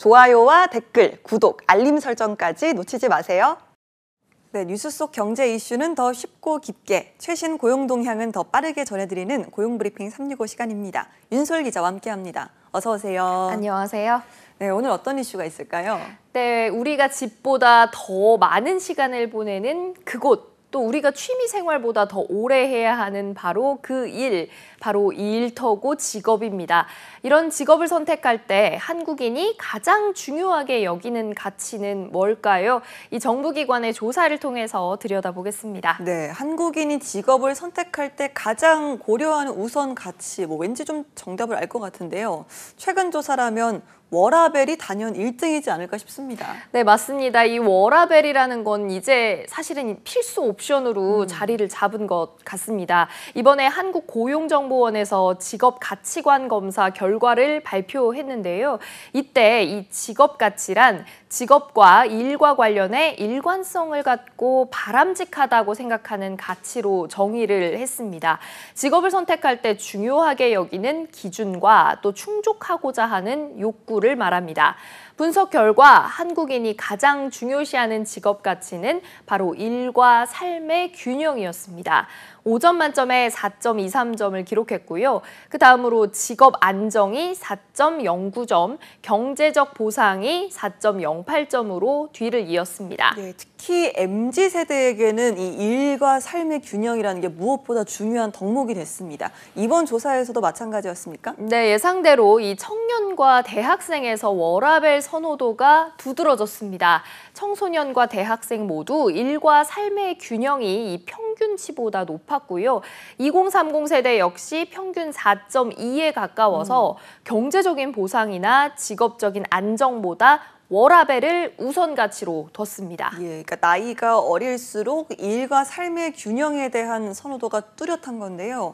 좋아요와 댓글, 구독, 알림 설정까지 놓치지 마세요. 네, 뉴스 속 경제 이슈는 더 쉽고 깊게, 최신 고용 동향은 더 빠르게 전해드리는 고용브리핑 365 시간입니다. 윤솔 기자와 함께합니다. 어서 오세요. 안녕하세요. 네, 오늘 어떤 이슈가 있을까요? 네, 우리가 집보다 더 많은 시간을 보내는 그곳, 또 우리가 취미 생활보다 더 오래 해야 하는 바로 그 일, 바로 일터고 직업입니다. 이런 직업을 선택할 때 한국인이 가장 중요하게 여기는 가치는 뭘까요? 이 정부기관의 조사를 통해서 들여다보겠습니다. 네, 한국인이 직업을 선택할 때 가장 고려하는 우선 가치, 왠지 좀 정답을 알 것 같은데요. 최근 조사라면 워라밸이 단연 1등이지 않을까 싶습니다. 네, 맞습니다. 이 워라밸이라는 건 이제 사실은 필수 옵션으로 자리를 잡은 것 같습니다. 이번에 한국고용정보원에서 직업 가치관 검사 결과를 발표했는데요. 이때 이 직업 가치란 직업과 일과 관련해 일관성을 갖고 바람직하다고 생각하는 가치로 정의를 했습니다. 직업을 선택할 때 중요하게 여기는 기준과 또 충족하고자 하는 욕구를 말합니다. 분석 결과 한국인이 가장 중요시하는 직업 가치는 바로 일과 삶의 균형이었습니다. 5점 만점에 4.23점을 기록했고요. 그 다음으로 직업 안정이 4.09점, 경제적 보상이 4.08점으로 뒤를 이었습니다. 네, 특히 MZ세대에게는 이 일과 삶의 균형이라는 게 무엇보다 중요한 덕목이 됐습니다. 이번 조사에서도 마찬가지였습니까? 네, 예상대로 이 청년과 대학생에서 워라밸 선호도가 두드러졌습니다. 청소년과 대학생 모두 일과 삶의 균형이 이 평균치보다 높았고요. 2030 세대 역시 평균 4.2에 가까워서 경제적인 보상이나 직업적인 안정보다 워라밸을 우선 가치로 뒀습니다. 예, 그러니까 나이가 어릴수록 일과 삶의 균형에 대한 선호도가 뚜렷한 건데요.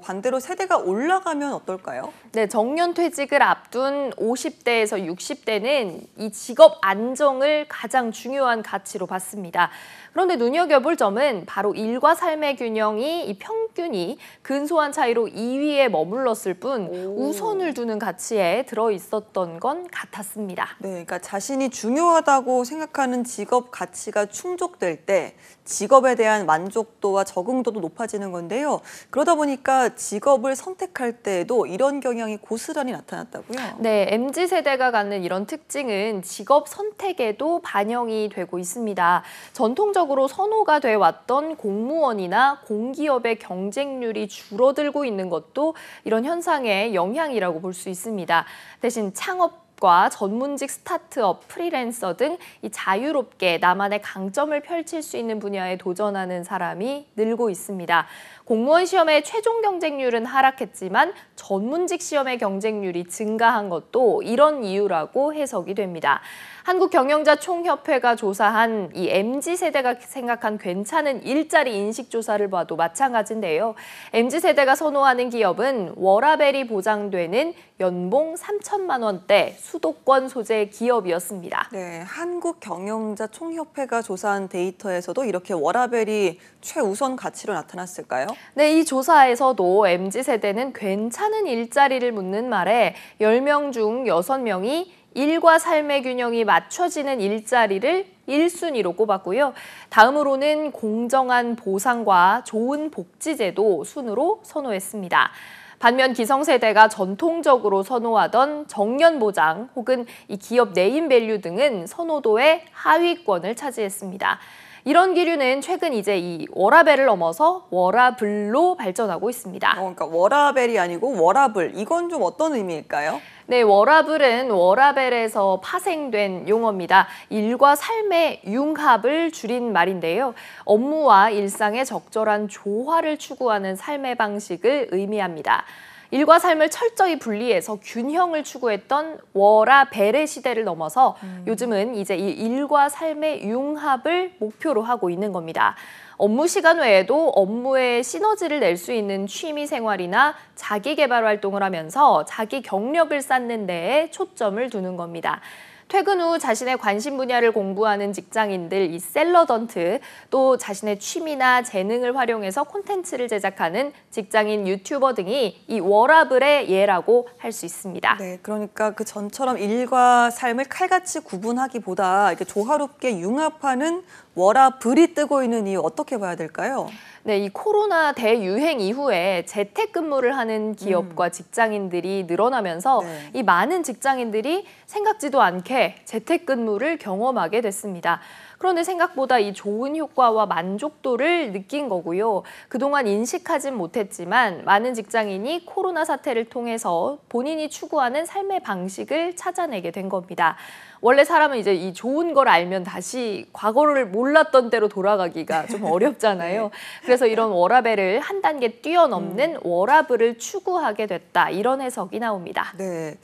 반대로 세대가 올라가면 어떨까요? 네, 정년퇴직을 앞둔 50대에서 60대는 이 직업 안정을 가장 중요한 가치로 봤습니다. 그런데 눈여겨볼 점은 바로 일과 삶의 균형이 이 평균이 근소한 차이로 2위에 머물렀을 뿐 우선을 두는 가치에 들어있었던 건 같았습니다. 네, 그러니까 자신이 중요하다고 생각하는 직업 가치가 충족될 때 직업에 대한 만족도와 적응도도 높아지는 건데요. 그러다 보니까 직업을 선택할 때에도 이런 경향이 고스란히 나타났다고요? 네, MZ세대가 갖는 이런 특징은 직업 선택에도 반영이 되고 있습니다. 전통적으로 선호가 돼 왔던 공무원이나 공기업의 경쟁률이 줄어들고 있는 것도 이런 현상의 영향이라고 볼 수 있습니다. 대신 창업과 전문직 스타트업, 프리랜서 등 이 자유롭게 나만의 강점을 펼칠 수 있는 분야에 도전하는 사람이 늘고 있습니다. 공무원 시험의 최종 경쟁률은 하락했지만 전문직 시험의 경쟁률이 증가한 것도 이런 이유라고 해석이 됩니다. 한국경영자총협회가 조사한 이 MZ세대가 생각한 괜찮은 일자리 인식 조사를 봐도 마찬가지인데요. MZ세대가 선호하는 기업은 워라밸이 보장되는 연봉 3천만 원대 수도권 소재 기업이었습니다. 네, 한국경영자총협회가 조사한 데이터에서도 이렇게 워라밸이 최우선 가치로 나타났을까요? 네, 이 조사에서도 MZ세대는 괜찮은 일자리를 묻는 말에 10명 중 6명이 일과 삶의 균형이 맞춰지는 일자리를 1순위로 꼽았고요. 다음으로는 공정한 보상과 좋은 복지제도 순으로 선호했습니다. 반면 기성세대가 전통적으로 선호하던 정년보장 혹은 이 기업 네임밸류 등은 선호도의 하위권을 차지했습니다. 이런 기류는 최근 이제 이 워라밸을 넘어서 워라블로 발전하고 있습니다. 그러니까 워라밸이 아니고 워라블, 이건 좀 어떤 의미일까요? 네, 워라블은 워라밸에서 파생된 용어입니다. 일과 삶의 융합을 줄인 말인데요. 업무와 일상의 적절한 조화를 추구하는 삶의 방식을 의미합니다. 일과 삶을 철저히 분리해서 균형을 추구했던 워라밸의 시대를 넘어서 요즘은 이제 이 일과 삶의 융합을 목표로 하고 있는 겁니다. 업무 시간 외에도 업무에 시너지를 낼 수 있는 취미 생활이나 자기 개발 활동을 하면서 자기 경력을 쌓는 데에 초점을 두는 겁니다. 퇴근 후 자신의 관심 분야를 공부하는 직장인들, 이 셀러던트, 또 자신의 취미나 재능을 활용해서 콘텐츠를 제작하는 직장인 유튜버 등이 이 워라밸의 예라고 할 수 있습니다. 네, 그러니까 그 전처럼 일과 삶을 칼같이 구분하기보다 이렇게 조화롭게 융합하는 워라밸이 뜨고 있는 이유 어떻게 봐야 될까요? 네, 이 코로나 대유행 이후에 재택근무를 하는 기업과 직장인들이 늘어나면서 네. 이 많은 직장인들이 생각지도 않게 재택근무를 경험하게 됐습니다. 그런데 생각보다 이 좋은 효과와 만족도를 느낀 거고요. 그동안 인식하진 못했지만 많은 직장인이 코로나 사태를 통해서 본인이 추구하는 삶의 방식을 찾아내게 된 겁니다. 원래 사람은 이제 이 좋은 걸 알면 다시 과거를 몰랐던 대로 돌아가기가 좀 어렵잖아요. 네. 그래서 이런 워라밸을 한 단계 뛰어넘는 워라밸을 추구하게 됐다. 이런 해석이 나옵니다. 네.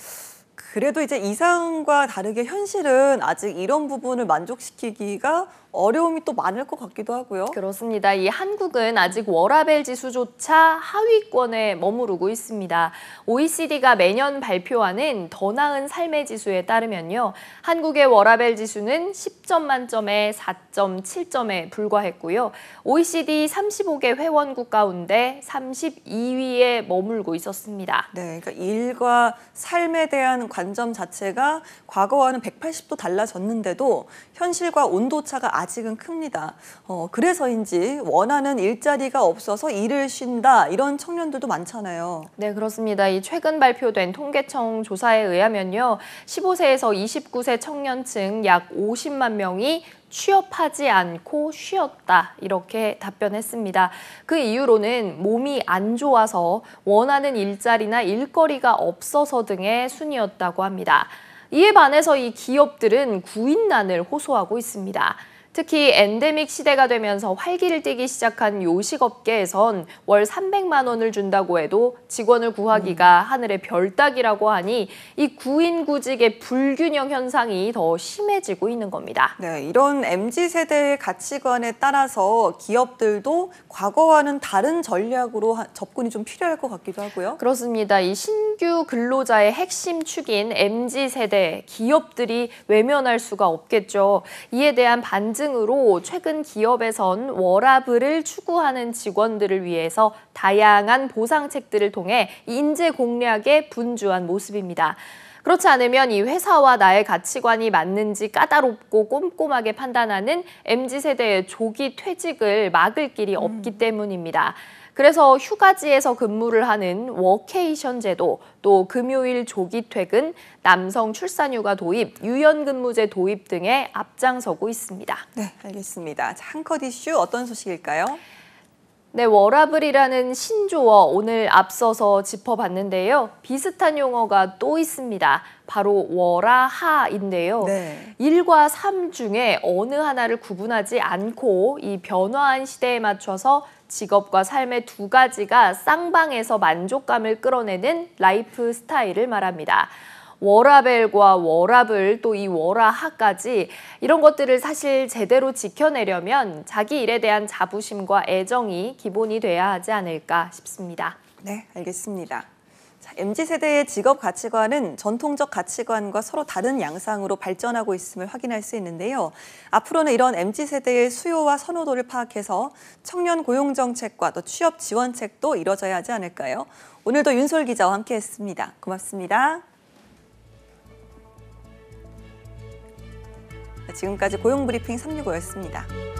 그래도 이제 이상과 다르게 현실은 아직 이런 부분을 만족시키기가 어려움이 또 많을 것 같기도 하고요. 그렇습니다. 이 한국은 아직 워라밸 지수조차 하위권에 머무르고 있습니다. OECD가 매년 발표하는 더 나은 삶의 지수에 따르면요. 한국의 워라밸 지수는 10점 만점에 4.7점에 불과했고요. OECD 35개 회원국 가운데 32위에 머물고 있었습니다. 네, 그러니까 일과 삶에 대한 관점 자체가 과거와는 180도 달라졌는데도 현실과 온도차가 아직은 큽니다. 그래서인지 원하는 일자리가 없어서 일을 쉰다 이런 청년들도 많잖아요. 네, 그렇습니다. 이 최근 발표된 통계청 조사에 의하면요. 15세에서 29세 청년층 약 50만 명이 취업하지 않고 쉬었다 이렇게 답변했습니다. 그 이유로는 몸이 안 좋아서 원하는 일자리나 일거리가 없어서 등의 순이었다고 합니다. 이에 반해서 이 기업들은 구인난을 호소하고 있습니다. 특히 엔데믹 시대가 되면서 활기를 띠기 시작한 요식업계에선 월 300만 원을 준다고 해도 직원을 구하기가 하늘의 별 따기라고 하니 이 구인구직의 불균형 현상이 더 심해지고 있는 겁니다. 네, 이런 MZ세대의 가치관에 따라서 기업들도 과거와는 다른 전략으로 접근이 좀 필요할 것 같기도 하고요. 그렇습니다. 이 신규 근로자의 핵심 축인 MZ세대 기업들이 외면할 수가 없겠죠. 이에 대한 반증으로 최근 기업에선 워라밸을 추구하는 직원들을 위해서 다양한 보상책들을 통해 인재 공략에 분주한 모습입니다. 그렇지 않으면 이 회사와 나의 가치관이 맞는지 까다롭고 꼼꼼하게 판단하는 MZ세대의 조기 퇴직을 막을 길이 없기 때문입니다. 그래서 휴가지에서 근무를 하는 워케이션 제도, 또 금요일 조기 퇴근, 남성 출산휴가 도입, 유연근무제 도입 등에 앞장서고 있습니다. 네, 알겠습니다. 자, 한 컷 이슈 어떤 소식일까요? 네, 워라밸이라는 신조어 오늘 앞서서 짚어봤는데요. 비슷한 용어가 또 있습니다. 바로 워라하인데요. 네. 일과 삶 중에 어느 하나를 구분하지 않고 이 변화한 시대에 맞춰서 직업과 삶의 두 가지가 쌍방에서 만족감을 끌어내는 라이프 스타일을 말합니다. 워라밸과 워라블 또 이 워라하까지 이런 것들을 사실 제대로 지켜내려면 자기 일에 대한 자부심과 애정이 기본이 돼야 하지 않을까 싶습니다. 네, 알겠습니다. 자, MZ세대의 직업 가치관은 전통적 가치관과 서로 다른 양상으로 발전하고 있음을 확인할 수 있는데요. 앞으로는 이런 MZ세대의 수요와 선호도를 파악해서 청년 고용 정책과 또 취업 지원책도 이뤄져야 하지 않을까요? 오늘도 윤솔 기자와 함께했습니다. 고맙습니다. 지금까지 고용브리핑 365였습니다.